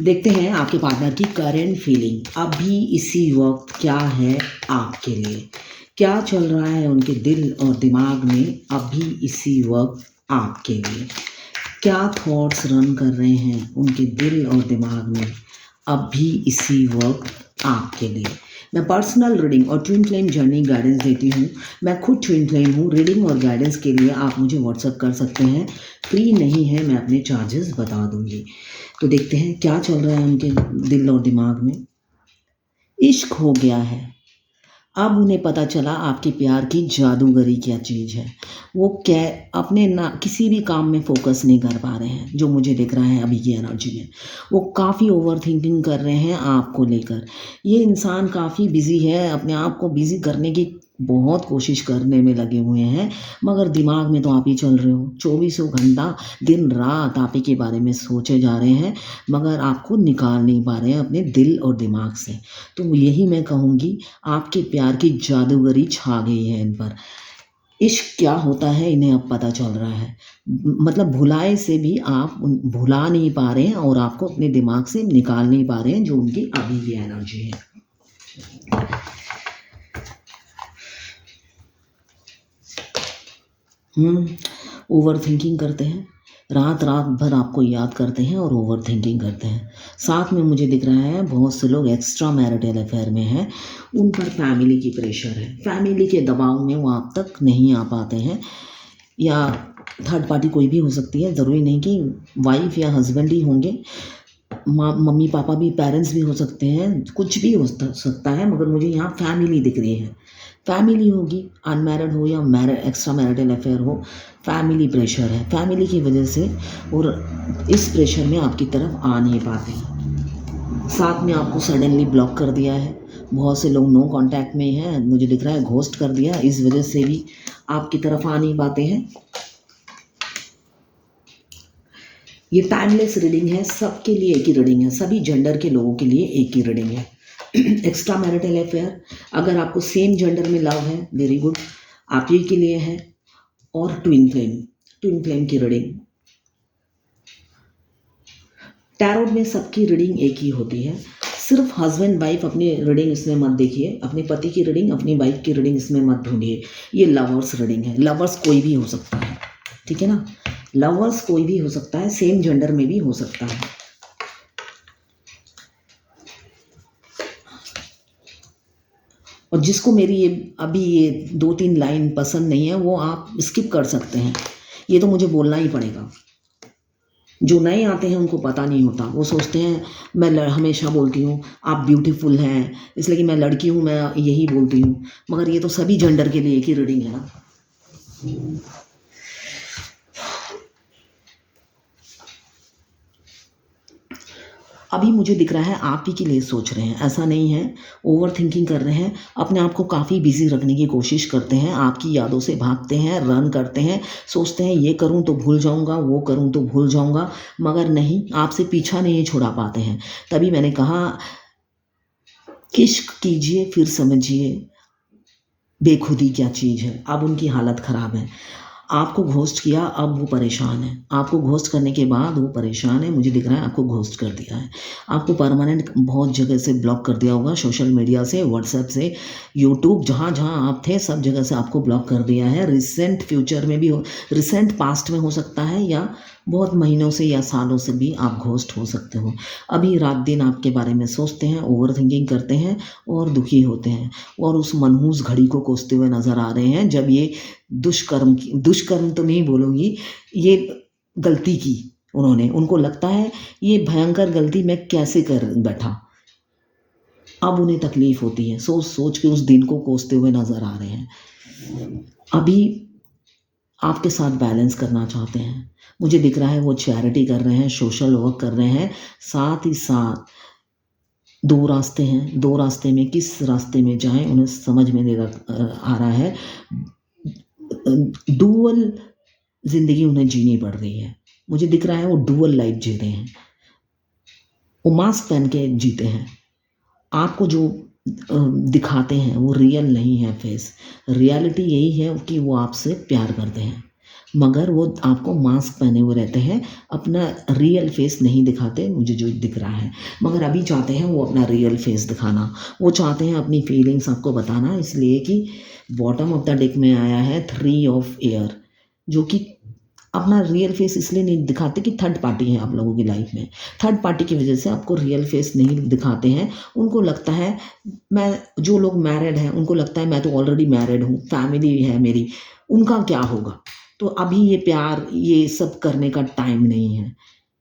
देखते हैं आपके पार्टनर की करंट फीलिंग अभी इसी वक्त क्या है आपके लिए। क्या चल रहा है उनके दिल और दिमाग में अभी इसी वक्त आपके लिए। क्या थॉट्स रन कर रहे हैं उनके दिल और दिमाग में अभी इसी वक्त आपके लिए। मैं पर्सनल रीडिंग और ट्विन फ्लेम जर्नी गाइडेंस देती हूँ। मैं खुद ट्विन फ्लेम हूँ। रीडिंग और गाइडेंस के लिए आप मुझे व्हाट्सअप कर सकते हैं। फ्री नहीं है, मैं अपने चार्जेस बता दूँगी। तो देखते हैं क्या चल रहा है उनके दिल और दिमाग में। इश्क हो गया है। अब उन्हें पता चला आपके प्यार की जादूगरी क्या चीज़ है। वो क्या अपने ना किसी भी काम में फोकस नहीं कर पा रहे हैं, जो मुझे दिख रहा है अभी की एनर्जी में। वो काफ़ी ओवर थिंकिंग कर रहे हैं आपको लेकर। ये इंसान काफ़ी बिजी है, अपने आप को बिजी करने की बहुत कोशिश करने में लगे हुए हैं, मगर दिमाग में तो आप ही चल रहे हो। चौबीसों घंटा दिन रात आप ही के बारे में सोचे जा रहे हैं, मगर आपको निकाल नहीं पा रहे हैं अपने दिल और दिमाग से। तो यही मैं कहूँगी, आपके प्यार की जादूगरी छा गई है इन पर। इश्क क्या होता है इन्हें अब पता चल रहा है। मतलब भुलाए से भी आप भुला नहीं पा रहे हैं और आपको अपने दिमाग से निकाल नहीं पा रहे हैं, जो उनकी अभी की एनर्जी है। ओवर थिंकिंग करते हैं, रात रात भर आपको याद करते हैं और ओवर थिंकिंग करते हैं। साथ में मुझे दिख रहा है बहुत से लोग एक्स्ट्रा मैरिटल अफेयर में हैं। उन पर फैमिली की प्रेशर है, फैमिली के दबाव में वो आप तक नहीं आ पाते हैं, या थर्ड पार्टी कोई भी हो सकती है। ज़रूरी नहीं कि वाइफ या हस्बैंड ही होंगे, मम्मी पापा भी, पेरेंट्स भी हो सकते हैं, कुछ भी हो सकता है, मगर मुझे यहाँ फैमिली दिख रही है। फैमिली होगी, अनमैरिड हो या मैरिड, एक्स्ट्रा मैरिटल अफेयर हो, फैमिली प्रेशर है। फैमिली की वजह से और इस प्रेशर में आपकी तरफ आ नहीं पाते। साथ में आपको सडनली ब्लॉक कर दिया है। बहुत से लोग नो कांटेक्ट में हैं, मुझे दिख रहा है घोस्ट कर दिया, इस वजह से भी आपकी तरफ आ नहीं पाते हैं। ये टाइमलेस रीडिंग है, सबके लिए एक ही रीडिंग है, सभी जेंडर के लोगों के लिए एक ही रीडिंग है। एक्स्ट्रा मैरिटल अफेयर, अगर आपको सेम जेंडर में लव है, वेरी गुड, आप ही के लिए है। और ट्विन फ्लेम की रीडिंग। टैरोट में सबकी रीडिंग एक ही होती है। सिर्फ हस्बैंड वाइफ अपनी रीडिंग इसमें मत देखिए, अपने पति की रीडिंग, अपनी वाइफ की रीडिंग इसमें मत ढूंढिए। ये लवर्स रीडिंग है। लवर्स कोई भी हो सकता है, ठीक है ना। लवर्स कोई भी हो सकता है, सेम जेंडर में भी हो सकता है। और जिसको मेरी ये 2-3 लाइन पसंद नहीं है, वो आप स्किप कर सकते हैं। ये तो मुझे बोलना ही पड़ेगा। जो नए आते हैं उनको पता नहीं होता, वो सोचते हैं मैं हमेशा बोलती हूँ आप ब्यूटीफुल हैं, इसलिए कि मैं लड़की हूँ मैं यही बोलती हूँ, मगर ये तो सभी जेंडर के लिए एक ही रीडिंग है ना। अभी मुझे दिख रहा है आप ही के लिए सोच रहे हैं, ऐसा नहीं है। ओवर थिंकिंग कर रहे हैं, अपने आप को काफ़ी बिजी रखने की कोशिश करते हैं, आपकी यादों से भागते हैं, रन करते हैं, सोचते हैं ये करूं तो भूल जाऊंगा, वो करूं तो भूल जाऊंगा, मगर नहीं, आपसे पीछा नहीं छुड़ा पाते हैं। तभी मैंने कहा इश्क कीजिए फिर समझिए बेखुदी क्या चीज़ है। अब उनकी हालत ख़राब है, आपको घोस्ट किया, अब वो परेशान है। आपको घोस्ट करने के बाद वो परेशान है, मुझे दिख रहा है आपको घोस्ट कर दिया है। आपको परमानेंट बहुत जगह से ब्लॉक कर दिया होगा, सोशल मीडिया से, व्हाट्सएप से, यूट्यूब, जहाँ जहाँ आप थे सब जगह से आपको ब्लॉक कर दिया है। रिसेंट फ्यूचर में भी हो, रिसेंट पास्ट में हो सकता है, या बहुत महीनों से या सालों से भी आप घोस्ट हो सकते हो। अभी रात दिन आपके बारे में सोचते हैं, ओवर थिंकिंग करते हैं और दुखी होते हैं, और उस मनहूस घड़ी को कोसते हुए नज़र आ रहे हैं जब ये दुष्कर्म तो नहीं बोलूँगी, ये गलती की उन्होंने। उनको लगता है ये भयंकर गलती मैं कैसे कर बैठा। अब उन्हें तकलीफ होती है, सोच सोच के उस दिन को कोसते हुए नज़र आ रहे हैं। अभी आपके साथ बैलेंस करना चाहते हैं, मुझे दिख रहा है वो चैरिटी कर रहे हैं, सोशल वर्क कर रहे हैं, साथ ही साथ दो रास्ते हैं, दो रास्ते में किस रास्ते में जाएं उन्हें समझ में नहीं आ रहा है। डुअल जिंदगी उन्हें जीनी पड़ रही है, मुझे दिख रहा है वो डुअल लाइफ जी रहे हैं, वो मास्क पहन के जीते हैं। आपको जो दिखाते हैं वो रियल नहीं है फेस। रियलिटी यही है कि वो आपसे प्यार करते हैं, मगर वो आपको मास्क पहने हुए रहते हैं, अपना रियल फेस नहीं दिखाते, मुझे जो दिख रहा है। मगर अभी चाहते हैं वो अपना रियल फेस दिखाना, वो चाहते हैं अपनी फीलिंग्स आपको बताना, इसलिए कि बॉटम ऑफ द डेक में आया है 3 ऑफ एयर, जो कि अपना रियल फेस इसलिए नहीं दिखाते कि थर्ड पार्टी है आप लोगों की लाइफ में। थर्ड पार्टी की वजह से आपको रियल फेस नहीं दिखाते हैं। उनको लगता है, मैं, जो लोग मैरिड हैं उनको लगता है मैं तो ऑलरेडी मैरिड हूँ, फैमिली है मेरी, उनका क्या होगा। तो अभी ये प्यार ये सब करने का टाइम नहीं है,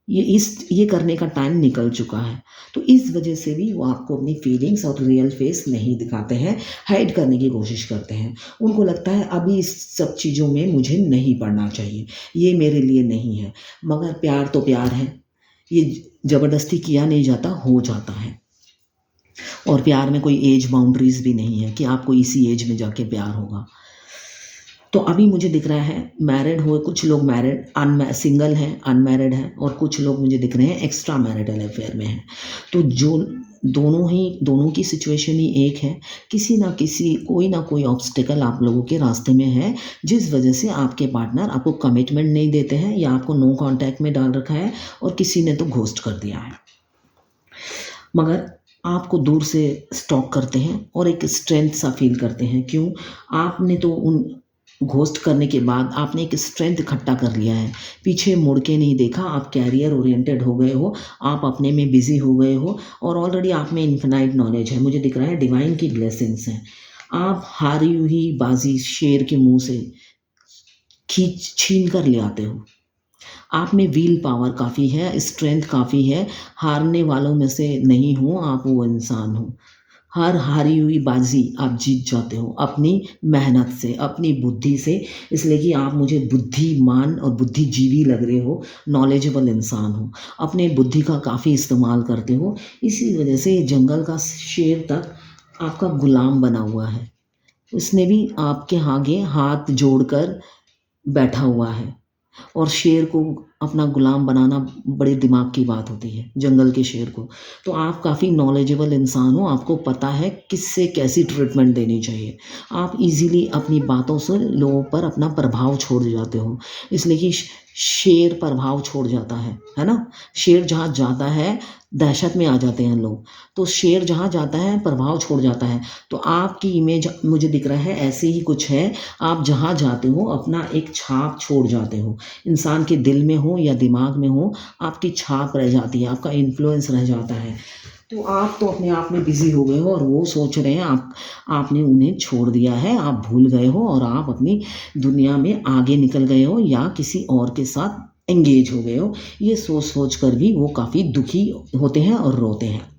ये करने का टाइम निकल चुका है। तो इस वजह से भी वो आपको अपनी फीलिंग्स और रियल फेस नहीं दिखाते हैं, हाइड करने की कोशिश करते हैं। उनको लगता है अभी इस सब चीज़ों में मुझे नहीं पड़ना चाहिए, ये मेरे लिए नहीं है। मगर प्यार तो प्यार है, ये ज़बरदस्ती किया नहीं जाता, हो जाता है। और प्यार में कोई एज बाउंड्रीज भी नहीं है कि आपको इसी एज में जाके प्यार होगा। तो अभी मुझे दिख रहा है मैरिड हो, कुछ लोग मैरिड सिंगल हैं, अनमैरिड हैं, और कुछ लोग मुझे दिख रहे हैं एक्स्ट्रा मैरिटल अफेयर में हैं। तो जो दोनों की सिचुएशन ही एक है, किसी ना किसी कोई ना कोई ऑब्स्टिकल आप लोगों के रास्ते में है, जिस वजह से आपके पार्टनर आपको कमिटमेंट नहीं देते हैं या आपको नो कांटेक्ट में डाल रखा है, और किसी ने तो घोस्ट कर दिया है। मगर आपको दूर से स्टॉक करते हैं और एक स्ट्रेंथ सा फील करते हैं। क्यों? आपने तो उन घोस्ट करने के बाद आपने एक स्ट्रेंथ इकट्ठा कर लिया है, पीछे मुड़ के नहीं देखा, आप कैरियर ओरिएंटेड हो गए हो, आप अपने में बिजी हो गए हो, और ऑलरेडी आप में इन्फिनाइट नॉलेज है। मुझे दिख रहा है डिवाइन की ब्लेसिंग्स हैं। आप हारी हुई बाजी शेर के मुंह से छीन कर ले आते हो। आप में व्हील पावर काफ़ी है, स्ट्रेंथ काफ़ी है, हारने वालों में से नहीं हो आप, वो इंसान हो। हर हारी हुई बाजी आप जीत जाते हो अपनी मेहनत से, अपनी बुद्धि से, इसलिए कि आप मुझे बुद्धिमान और बुद्धिजीवी लग रहे हो, नॉलेजेबल इंसान हो, अपने बुद्धि का काफ़ी इस्तेमाल करते हो। इसी वजह से ये जंगल का शेर तक आपका गुलाम बना हुआ है, उसने भी आपके आगे हाथ जोड़कर बैठा हुआ है। और शेर को अपना गुलाम बनाना बड़े दिमाग की बात होती है, जंगल के शेर को। तो आप काफ़ी नॉलेजेबल इंसान हो, आपको पता है किससे कैसी ट्रीटमेंट देनी चाहिए। आप इजीली अपनी बातों से लोगों पर अपना प्रभाव छोड़ जाते हो, इसलिए कि शेर प्रभाव छोड़ जाता है ना। शेर जहाँ जाता है दहशत में आ जाते हैं लोग, तो शेर जहाँ जाता है प्रभाव छोड़ जाता है। तो आपकी इमेज मुझे दिख रहा है ऐसे ही कुछ है, आप जहाँ जाते हो अपना एक छाप छोड़ जाते हो, इंसान के दिल में हो या दिमाग में हो, आपकी छाप रह जाती है, आपका इन्फ्लुएंस रह जाता है। तो आप तो अपने आप में बिजी हो गए हो, और वो सोच रहे हैं आपने उन्हें छोड़ दिया है, आप भूल गए हो, और आप अपनी दुनिया में आगे निकल गए हो या किसी और के साथ एंगेज हो गए हो। ये सोच सोच कर भी वो काफ़ी दुखी होते हैं और रोते हैं।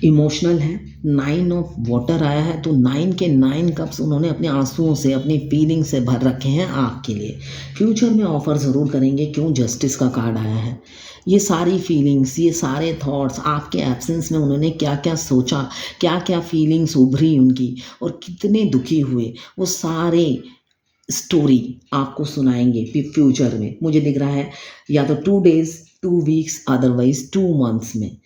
इमोशनल है, 9 ऑफ वाटर आया है, तो 9 के 9 कप्स उन्होंने अपने आंसुओं से, अपनी फीलिंग से भर रखे हैं आपके लिए। फ्यूचर में ऑफर ज़रूर करेंगे। क्यों? जस्टिस का कार्ड आया है। ये सारी फीलिंग्स, ये सारे थॉट्स, आपके एब्सेंस में उन्होंने क्या क्या सोचा, क्या क्या फीलिंग्स उभरी उनकी, और कितने दुखी हुए, वो सारे स्टोरी आपको सुनाएंगे फ्यूचर में। मुझे दिख रहा है या तो 2 डेज, 2 वीक्स, अदरवाइज 2 मंथ्स में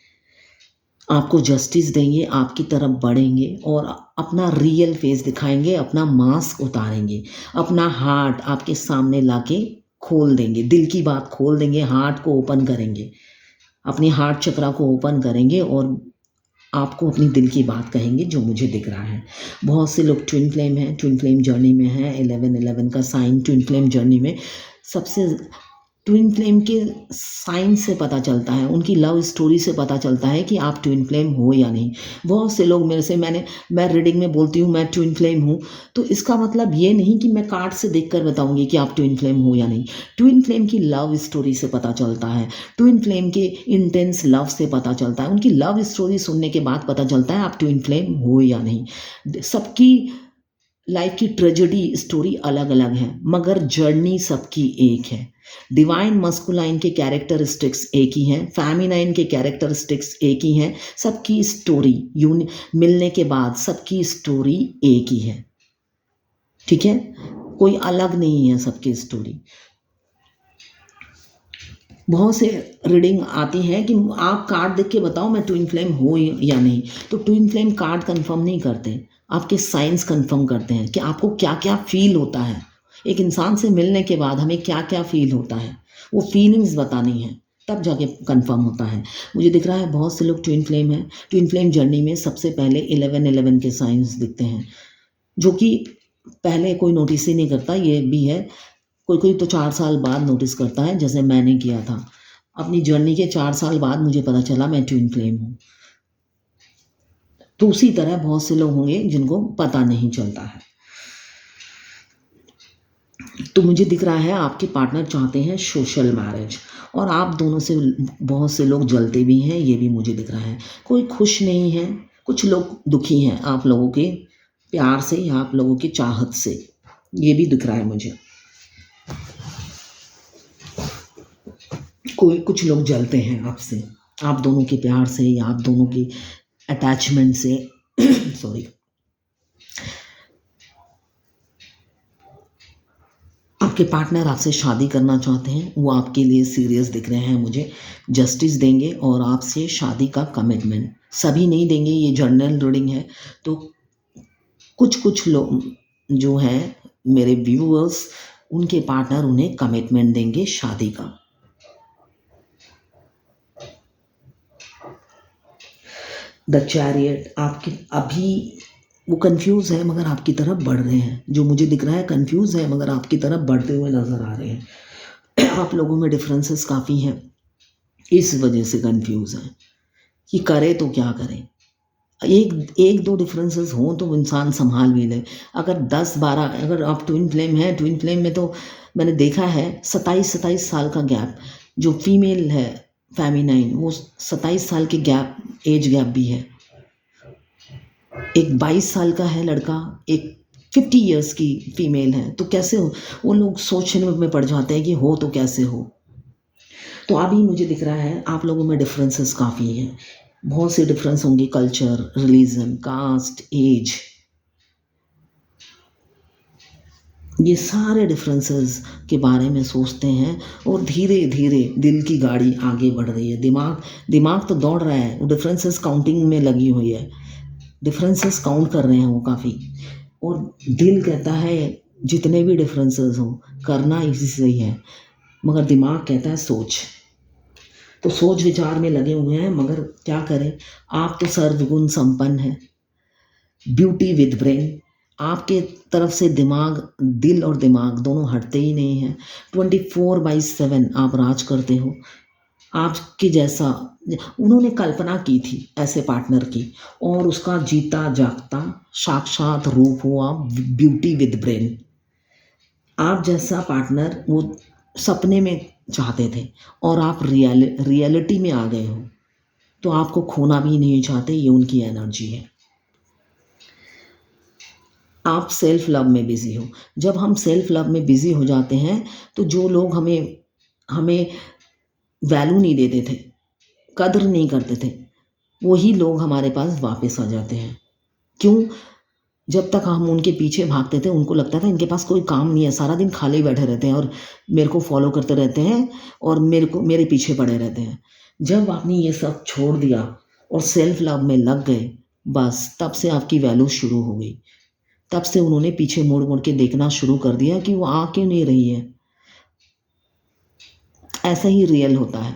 आपको जस्टिस देंगे, आपकी तरफ बढ़ेंगे और अपना रियल फेस दिखाएंगे, अपना मास्क उतारेंगे, अपना हार्ट आपके सामने लाके खोल देंगे, दिल की बात खोल देंगे, हार्ट को ओपन करेंगे, अपनी हार्ट चक्रा को ओपन करेंगे और आपको अपनी दिल की बात कहेंगे, जो मुझे दिख रहा है। बहुत से लोग ट्विन फ्लेम हैं, ट्विन फ्लेम जर्नी में हैं, 11-11 का साइन ट्विन फ्लेम जर्नी में। सबसे ट्विन फ्लेम के साइन से पता चलता है, उनकी लव स्टोरी से पता चलता है कि आप ट्विन फ्लेम हो या नहीं। बहुत से लोग मेरे से मैं रीडिंग में बोलती हूँ मैं ट्विन फ्लेम हूँ, तो इसका मतलब ये नहीं कि मैं कार्ड से देखकर बताऊंगी कि आप ट्विन फ्लेम हो या नहीं। ट्विन फ्लेम की लव स्टोरी से पता चलता है, ट्विन फ्लेम के इंटेंस लव से पता चलता है, उनकी लव स्टोरी सुनने के बाद पता चलता है आप ट्विन फ्लेम हो या नहीं। सबकी लाइफ की ट्रेजेडी स्टोरी अलग अलग है, मगर जर्नी सबकी एक है। डिवाइन मस्कुलाइन के कैरेक्टरिस्टिक्स एक ही हैं, फेमिनाइन के कैरेक्टरिस्टिक्स एक ही हैं, सबकी स्टोरी मिलने के बाद सबकी स्टोरी एक ही है। ठीक है, कोई अलग नहीं है सबकी स्टोरी। बहुत से रीडिंग आती है कि आप कार्ड देख के बताओ मैं ट्विन फ्लेम हो या नहीं, तो ट्विन फ्लेम कार्ड कंफर्म नहीं करते, आपके साइंस कंफर्म करते हैं कि आपको क्या क्या फील होता है, एक इंसान से मिलने के बाद हमें क्या क्या फील होता है, वो फीलिंग्स बतानी है, तब जाके कंफर्म होता है। मुझे दिख रहा है बहुत से लोग ट्विन फ्लेम हैं। ट्विन फ्लेम जर्नी में सबसे पहले 11-11 के साइंस दिखते हैं, जो कि पहले कोई नोटिस ही नहीं करता। ये भी है, कोई कोई तो 4 साल बाद नोटिस करता है, जैसे मैंने किया था। अपनी जर्नी के 4 साल बाद मुझे पता चला मैं ट्विन फ्लेम हूँ। तो उसी तरह बहुत से लोग होंगे जिनको पता नहीं चलता है। तो मुझे दिख रहा है आपके पार्टनर चाहते हैं सोशल मैरिज, और आप दोनों से बहुत से लोग जलते भी हैं, ये भी मुझे दिख रहा है। कोई खुश नहीं है, कुछ लोग दुखी हैं आप लोगों के प्यार से या आप लोगों की चाहत से, ये भी दिख रहा है मुझे। कुछ लोग जलते हैं आपसे, आप दोनों के प्यार से या आप दोनों की अटैचमेंट से सॉरी। आपके पार्टनर आपसे शादी करना चाहते हैं, वो आपके लिए सीरियस दिख रहे हैं मुझे, जस्टिस देंगे और आपसे शादी का कमिटमेंट। सभी नहीं देंगे, ये जर्नल रीडिंग है, तो कुछ कुछ लोग जो हैं मेरे व्यूअर्स, उनके पार्टनर उन्हें कमिटमेंट देंगे शादी का। द चैरियट, आपके अभी वो कंफ्यूज है मगर आपकी तरफ बढ़ रहे हैं। जो मुझे दिख रहा है कंफ्यूज है मगर आपकी तरफ बढ़ते हुए नजर आ रहे हैं। आप लोगों में डिफरेंसेस काफ़ी हैं, इस वजह से कंफ्यूज हैं कि करे तो क्या करें। एक दो डिफरेंसेस हों तो इंसान संभाल भी ले। अगर 10-12, अगर आप ट्विन फ्लेम हैं, ट्विन फ्लेम में तो मैंने देखा है 27 साल का गैप। जो फीमेल है फेमिनाइन, वो 27 साल के गैप, एज गैप भी है। एक 22 साल का है लड़का, एक 50 इयर्स की फीमेल है, तो कैसे हो वो लोग सोचने में पड़ जाते हैं कि हो तो कैसे हो। तो अभी मुझे दिख रहा है आप लोगों में डिफरेंसेस काफ़ी हैं, बहुत से डिफरेंस होंगे, कल्चर, रिलीजन, कास्ट, एज, ये सारे डिफरेंसेस के बारे में सोचते हैं और धीरे धीरे दिल की गाड़ी आगे बढ़ रही है। दिमाग तो दौड़ रहा है, वो डिफरेंसेस काउंटिंग में लगी हुई है, डिफरेंसेस काउंट कर रहे हैं वो काफ़ी, और दिल कहता है जितने भी डिफरेंसेस हो करना इसी से ही है, मगर दिमाग कहता है सोच। तो सोच विचार में लगे हुए हैं, मगर क्या करें, आप तो सर्वगुण संपन्न हैं, ब्यूटी विद ब्रेन। आपके तरफ से दिमाग, दिल और दिमाग दोनों हटते ही नहीं हैं। 24/7 आप राज करते हो। आपके जैसा उन्होंने कल्पना की थी ऐसे पार्टनर की, और उसका जीता जागता साक्षात रूप हुआ ब्यूटी विद ब्रेन। आप जैसा पार्टनर वो सपने में चाहते थे और आप रियलिटी में आ गए हो, तो आपको खोना भी नहीं चाहते, ये उनकी एनर्जी है। आप सेल्फ लव में बिजी हो। जब हम सेल्फ लव में बिजी हो जाते हैं तो जो लोग हमें वैल्यू नहीं देते थे, कद्र नहीं करते थे, वही लोग हमारे पास वापस आ जाते हैं। क्यों? जब तक हम उनके पीछे भागते थे उनको लगता था इनके पास कोई काम नहीं है, सारा दिन खाली बैठे रहते हैं और मेरे को फॉलो करते रहते हैं और मेरे पीछे पड़े रहते हैं। जब आपने ये सब छोड़ दिया और सेल्फ लव में लग गए, बस तब से आपकी वैल्यू शुरू हो गई। तब से उन्होंने पीछे मुड़ मुड़ के देखना शुरू कर दिया कि वो आ क्यों नहीं रही है। ऐसा ही रियल होता है।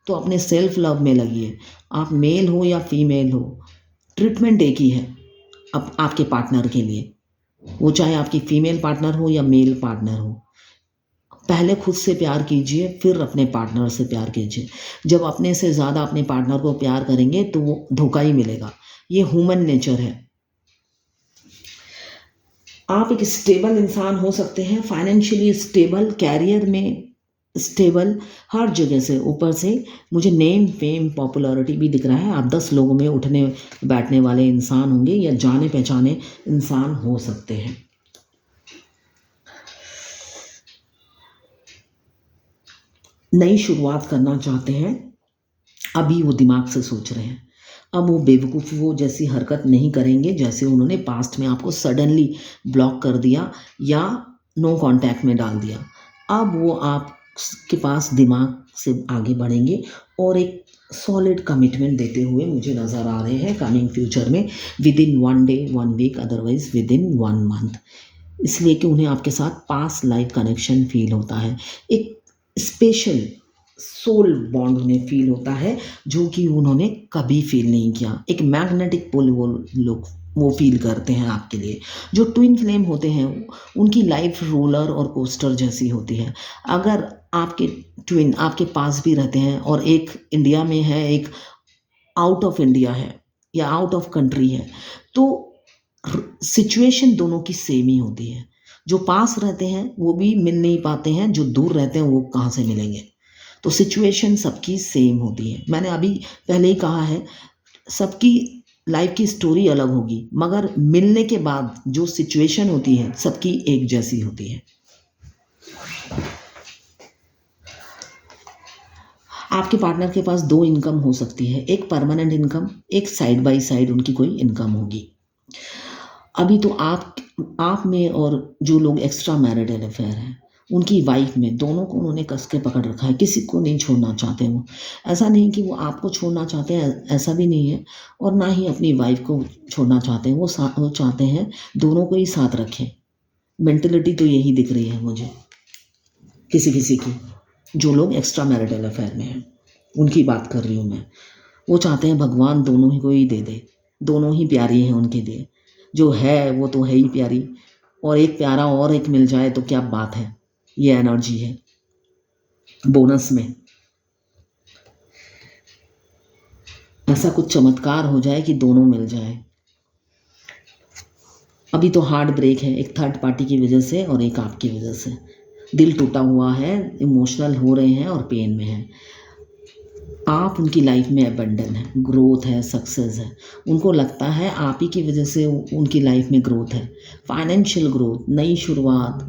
तो अपने सेल्फ लव में लगिए। आप मेल हो या फीमेल हो, ट्रीटमेंट एक ही है अब आपके पार्टनर के लिए, वो चाहे आपकी फीमेल पार्टनर हो या मेल पार्टनर हो। पहले खुद से प्यार कीजिए, फिर अपने पार्टनर से प्यार कीजिए। जब अपने से ज़्यादा अपने पार्टनर को प्यार करेंगे तो वो धोखा ही मिलेगा, ये ह्यूमन नेचर है। आप एक स्टेबल इंसान हो सकते हैं, फाइनेंशियली स्टेबल, कैरियर में स्टेबल, हर जगह से ऊपर से मुझे नेम, फेम, पॉपुलैरिटी भी दिख रहा है। आप 10 लोगों में उठने बैठने वाले इंसान होंगे या जाने पहचाने इंसान हो सकते हैं। नई शुरुआत करना चाहते हैं, अभी वो दिमाग से सोच रहे हैं। अब वो बेवकूफ़ वो जैसी हरकत नहीं करेंगे जैसे उन्होंने पास्ट में आपको सडनली ब्लॉक कर दिया या नो कांटेक्ट में डाल दिया। अब वो आपके पास दिमाग से आगे बढ़ेंगे और एक सॉलिड कमिटमेंट देते हुए मुझे नज़र आ रहे हैं कमिंग फ्यूचर में, within 1 day 1 week, otherwise within 1 month. इसलिए कि उन्हें आपके साथ पास लाइफ कनेक्शन फील होता है, एक स्पेशल सोल बॉन्ड उन्हें फील होता है जो कि उन्होंने कभी फील नहीं किया। एक मैग्नेटिक पुल वो लोग वो फील करते हैं आपके लिए। जो ट्विन फ्लेम होते हैं उनकी लाइफ रोलर और कोस्टर जैसी होती है। अगर आपके ट्विन आपके पास भी रहते हैं और एक इंडिया में है, एक आउट ऑफ इंडिया है या आउट ऑफ कंट्री है, तो सिचुएशन दोनों की सेम ही होती है। जो पास रहते हैं वो भी मिल नहीं पाते हैं, जो दूर रहते हैं वो कहाँ से मिलेंगे। तो सिचुएशन सबकी सेम होती है। मैंने अभी पहले ही कहा है, सबकी लाइफ की स्टोरी अलग होगी, मगर मिलने के बाद जो सिचुएशन होती है सबकी एक जैसी होती है। आपके पार्टनर के पास दो इनकम हो सकती है, एक परमानेंट इनकम, एक साइड बाय साइड उनकी कोई इनकम होगी। अभी तो आप में और जो लोग एक्स्ट्रा मैरिटल अफेयर हैं उनकी वाइफ में, दोनों को उन्होंने कस के पकड़ रखा है, किसी को नहीं छोड़ना चाहते वो। ऐसा नहीं कि वो आपको छोड़ना चाहते हैं, ऐसा भी नहीं है, और ना ही अपनी वाइफ को छोड़ना चाहते हैं। वो चाहते हैं दोनों को ही साथ रखें। मेंटलिटी तो यही दिख रही है मुझे किसी किसी की, जो लोग एक्स्ट्रा मैरिटल अफेयर में हैं उनकी बात कर रही हूँ मैं। वो चाहते हैं भगवान दोनों ही को ही दे दे, दोनों ही प्यारी हैं उनके लिए। जो है वो तो है ही प्यारी, और एक प्यारा और एक मिल जाए तो क्या बात है। ये एनर्जी है बोनस में। ऐसा कुछ चमत्कार हो जाए कि दोनों मिल जाए। अभी तो हार्ट ब्रेक है, एक थर्ड पार्टी की वजह से और एक आपकी वजह से। दिल टूटा हुआ है, इमोशनल हो रहे हैं और पेन में हैं। आप उनकी लाइफ में अबंडन है, ग्रोथ है, सक्सेस है। उनको लगता है आप ही की वजह से उनकी लाइफ में ग्रोथ है, फाइनेंशियल ग्रोथ, नई शुरुआत।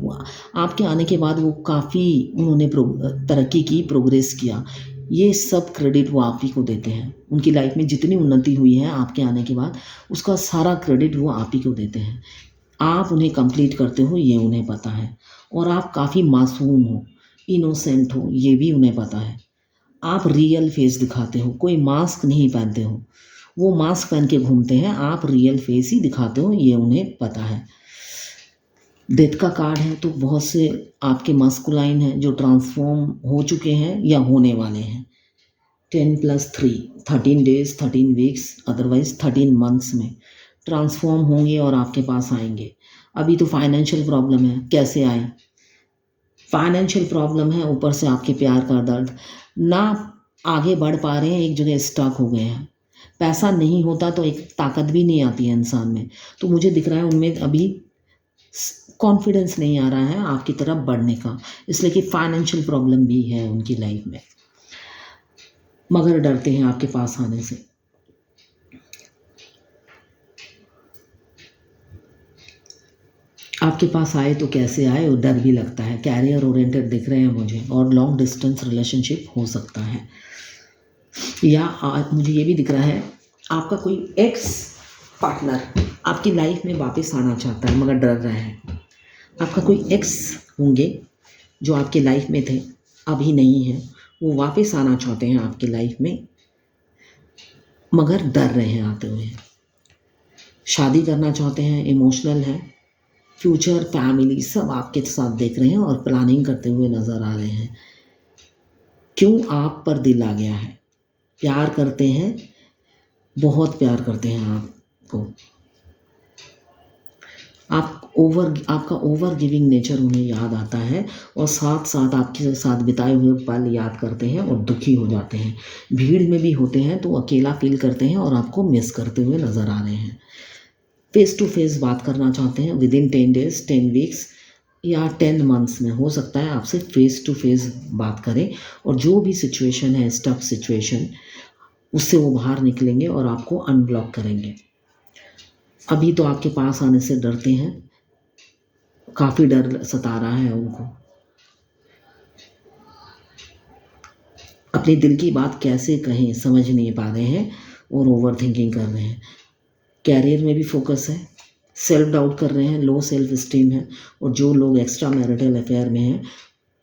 आपके आने के बाद वो काफ़ी उन्होंने तरक्की की, प्रोग्रेस किया। ये सब क्रेडिट वो आप ही को देते हैं। उनकी लाइफ में जितनी उन्नति हुई है आपके आने के बाद, उसका सारा क्रेडिट वो आप ही को देते हैं। आप उन्हें कंप्लीट करते हो ये उन्हें पता है, और आप काफ़ी मासूम हो, इनोसेंट हो, ये भी उन्हें पता है। आप रियल फेस दिखाते हो, कोई मास्क नहीं पहनते हो। वो मास्क पहन के घूमते हैं, आप रियल फेस ही दिखाते हो, ये उन्हें पता है। डेथ का कार्ड है तो बहुत से आपके मास्कुलाइन हैं जो ट्रांसफॉर्म हो चुके हैं या होने वाले हैं। 10+3 13 डेज, 13 वीक्स, अदरवाइज 13 मंथ्स में ट्रांसफॉर्म होंगे और आपके पास आएंगे। अभी तो फाइनेंशियल प्रॉब्लम है, कैसे आए? फाइनेंशियल प्रॉब्लम है, ऊपर से आपके प्यार का दर्द, ना आगे बढ़ पा रहे हैं, एक जगह स्टक हो गए हैं। पैसा नहीं होता तो एक ताकत भी नहीं आती है इंसान में। तो मुझे दिख रहा है उनमें अभी कॉन्फिडेंस नहीं आ रहा है आपकी तरफ बढ़ने का, इसलिए कि फाइनेंशियल प्रॉब्लम भी है उनकी लाइफ में, मगर डरते हैं आपके पास आने से। आपके पास आए तो कैसे आए और डर भी लगता है। कैरियर ओरिएंटेड दिख रहे हैं मुझे, और लॉन्ग डिस्टेंस रिलेशनशिप हो सकता है। या मुझे ये भी दिख रहा है आपका कोई एक्स पार्टनर आपकी लाइफ में वापस आना चाहता है मगर डर रहा है। आपका कोई एक्स होंगे जो आपके लाइफ में थे, अभी नहीं है, वो वापस आना चाहते हैं आपकी लाइफ में मगर डर रहे हैं आते हुए। शादी करना चाहते हैं, इमोशनल है, फ्यूचर, फैमिली सब आपके साथ देख रहे हैं और प्लानिंग करते हुए नज़र आ रहे हैं। क्यों? आप पर दिल आ गया है, प्यार करते हैं, बहुत प्यार करते हैं आपको। आपका ओवर गिविंग नेचर उन्हें याद आता है, और साथ साथ आपके साथ बिताए हुए पल याद करते हैं और दुखी हो जाते हैं। भीड़ में भी होते हैं तो अकेला फील करते हैं और आपको मिस करते हुए नज़र आ रहे हैं। फेस टू फेस बात करना चाहते हैं विदिन 10 डेज, 10 वीक्स या 10 मंथ्स में। हो सकता है आपसे फेस टू फेस बात करें, और जो भी सिचुएशन है, स्टक सिचुएशन, उससे वो बाहर निकलेंगे और आपको अनब्लॉक करेंगे। अभी तो आपके पास आने से डरते हैं, काफ़ी डर सता रहा है उनको। अपने दिल की बात कैसे कहें समझ नहीं पा रहे हैं और ओवर थिंकिंग कर रहे हैं। कैरियर में भी फोकस है, सेल्फ डाउट कर रहे हैं, लो सेल्फ स्टीम है। और जो लोग एक्स्ट्रा मैरिटल अफेयर में हैं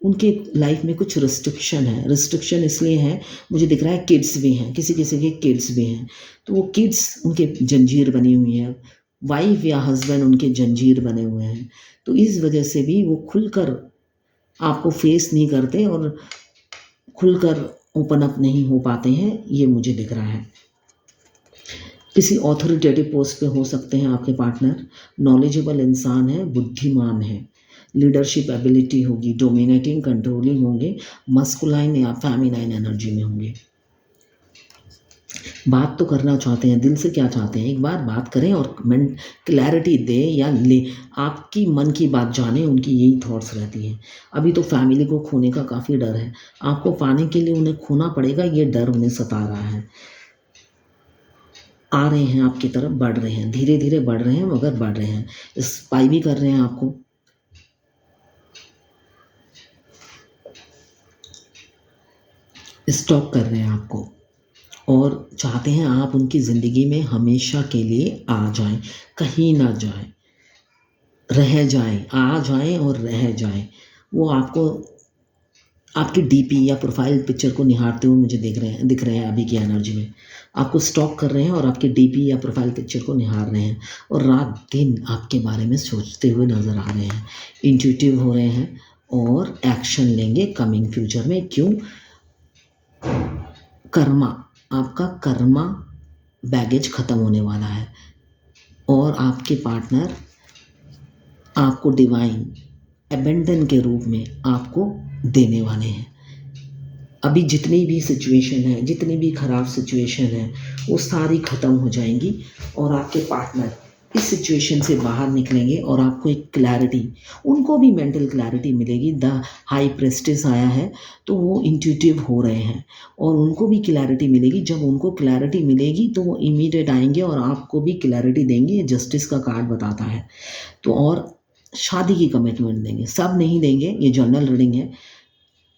उनके लाइफ में कुछ रिस्ट्रिक्शन है। रिस्ट्रिक्शन इसलिए है, मुझे दिख रहा है किड्स भी हैं, किसी किसी के किड्स भी हैं, तो वो किड्स उनके जंजीर बनी हुई है, वाइफ या हस्बैंड उनके जंजीर बने हुए हैं। तो तो इस वजह से भी वो खुलकर आपको फेस नहीं करते और खुलकर ओपन अप नहीं हो पाते हैं, ये मुझे दिख रहा है। किसी ऑथोरिटेटिव पोस्ट पे हो सकते हैं आपके पार्टनर, नॉलेजेबल इंसान है, बुद्धिमान है, लीडरशिप एबिलिटी होगी, डोमिनेटिंग कंट्रोलिंग होंगे, मस्कुलाइन या फेमिनाइन एनर्जी में होंगे। बात तो करना चाहते हैं, दिल से क्या चाहते हैं एक बार बात करें और क्लैरिटी दे या ले, आपकी मन की बात जाने, उनकी यही थॉट्स रहती हैं। अभी तो फैमिली को खोने का काफ़ी डर है, आपको पाने के लिए उन्हें खोना पड़ेगा, ये डर उन्हें सता रहा है। आ रहे हैं आपकी तरफ, बढ़ रहे हैं, धीरे धीरे बढ़ रहे हैं मगर बढ़ रहे हैं, स्पाई भी कर रहे हैं आपको। स्टॉक कर रहे हैं आपको और चाहते हैं आप उनकी ज़िंदगी में हमेशा के लिए आ जाएं, कहीं ना जाएं, रह जाएं, आ जाएं और रह जाएं। वो आपको आपकी डीपी या प्रोफाइल पिक्चर को निहारते हुए मुझे दिख रहे हैं अभी की एनर्जी में। आपको स्टॉक कर रहे हैं और आपके डीपी या प्रोफाइल पिक्चर को निहार रहे हैं और रात दिन आपके बारे में सोचते हुए नज़र आ रहे हैं, इंट्यूटिव हो रहे हैं और एक्शन लेंगे कमिंग फ्यूचर में। क्यों? कर्मा, आपका कर्मा बैगेज ख़त्म होने वाला है और आपके पार्टनर आपको डिवाइन अबेंडन के रूप में आपको देने वाले हैं। अभी जितनी भी सिचुएशन है, जितनी भी ख़राब सिचुएशन है, वो सारी ख़त्म हो जाएंगी और आपके पार्टनर इस सिचुएशन से बाहर निकलेंगे और आपको एक क्लैरिटी, उनको भी मेंटल क्लैरिटी मिलेगी। द हाई प्रेस्टिस आया है तो वो इंट्यूटिव हो रहे हैं और उनको भी क्लैरिटी मिलेगी। जब उनको क्लैरिटी मिलेगी तो वो इमीडिएट आएंगे और आपको भी क्लैरिटी देंगे। ये जस्टिस का कार्ड बताता है। तो और शादी की कमिटमेंट देंगे, सब नहीं देंगे, ये जनरल रीडिंग है।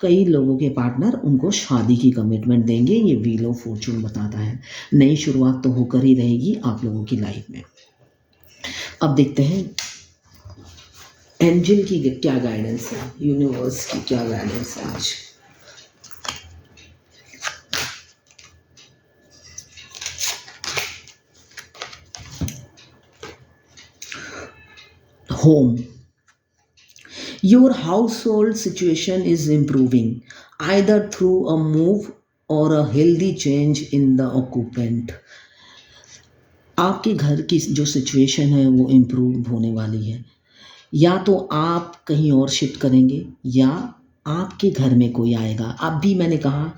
कई लोगों के पार्टनर उनको शादी की कमिटमेंट देंगे, ये व्हील ऑफ फॉर्चून बताता है। नई शुरुआत तो होकर ही रहेगी आप लोगों की लाइफ में। अब देखते हैं एंजल की क्या गाइडेंस है, यूनिवर्स की क्या गाइडेंस है आज। Home, your household situation is improving either through a move or a healthy change in the occupant। आपके घर की जो सिचुएशन है वो इम्प्रूव होने वाली है, या तो आप कहीं और शिफ्ट करेंगे या आपके घर में कोई आएगा। अब भी मैंने कहा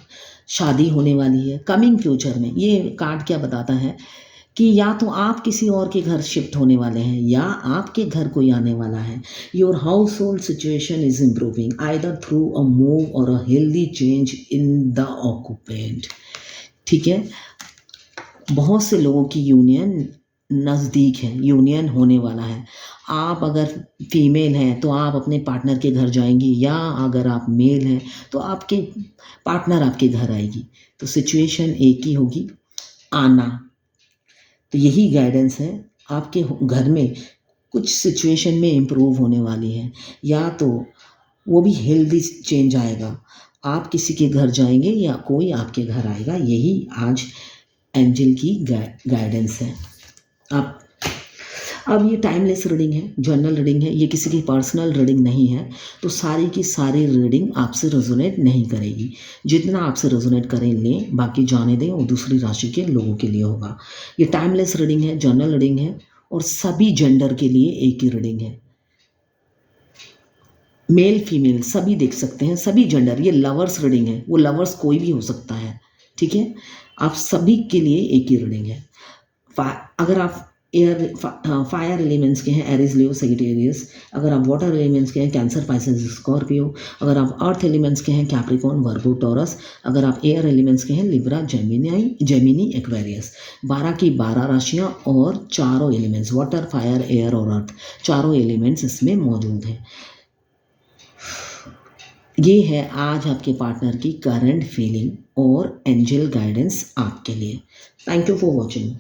शादी होने वाली है कमिंग फ्यूचर में। ये कार्ड क्या बताता है कि या तो आप किसी और के घर शिफ्ट होने वाले हैं या आपके घर कोई आने वाला है। Your household situation is improving either through a move or a healthy change in the occupant. ठीक है, बहुत से लोगों की यूनियन नज़दीक है, यूनियन होने वाला है। आप अगर फीमेल हैं तो आप अपने पार्टनर के घर जाएंगी, या अगर आप मेल हैं तो आपके पार्टनर आपके घर आएगी। तो सिचुएशन एक ही होगी, आना। तो यही गाइडेंस है, आपके घर में कुछ सिचुएशन में इम्प्रूव होने वाली है, या तो वो भी हेल्दी चेंज आएगा, आप किसी के घर जाएंगे या कोई आपके घर आएगा। यही आज एंजल की गाइडेंस है। अब ये टाइमलेस रीडिंग है, जर्नल रीडिंग है, ये किसी की पर्सनल रीडिंग नहीं है। तो सारी की सारी रीडिंग आपसे रेजोनेट नहीं करेगी। जितना आपसे रेजोनेट करें लें, बाकी जाने दें, वो दूसरी राशि के लोगों के लिए होगा। ये टाइमलेस रीडिंग है, जर्नल रीडिंग है और सभी जेंडर के लिए एक ही रीडिंग है। मेल फीमेल सभी देख सकते हैं, सभी जेंडर। ये लवर्स रीडिंग है, वो लवर्स कोई भी हो सकता है। ठीक है, आप सभी के लिए एक ही रीडिंग है। अगर आप फायर एलिमेंट्स के हैं, एरीज लियो सेजिटेरियस। अगर आप वाटर एलिमेंट्स के हैं, कैंसर पाइसेस स्कॉर्पियो। अगर आप अर्थ एलिमेंट्स के हैं, कैप्रिकॉर्न वर्गो टॉरस। अगर आप एयर एलिमेंट्स के हैं, लिब्रा जेमिनी एक्वेरियस। 12 की 12 राशियाँ और चारों एलिमेंट्स वाटर फायर एयर और अर्थ, चारों एलिमेंट्स इसमें मौजूद हैं। ये है आज आपके पार्टनर की करंट फीलिंग और एंजल गाइडेंस आपके लिए। Thank you for watching.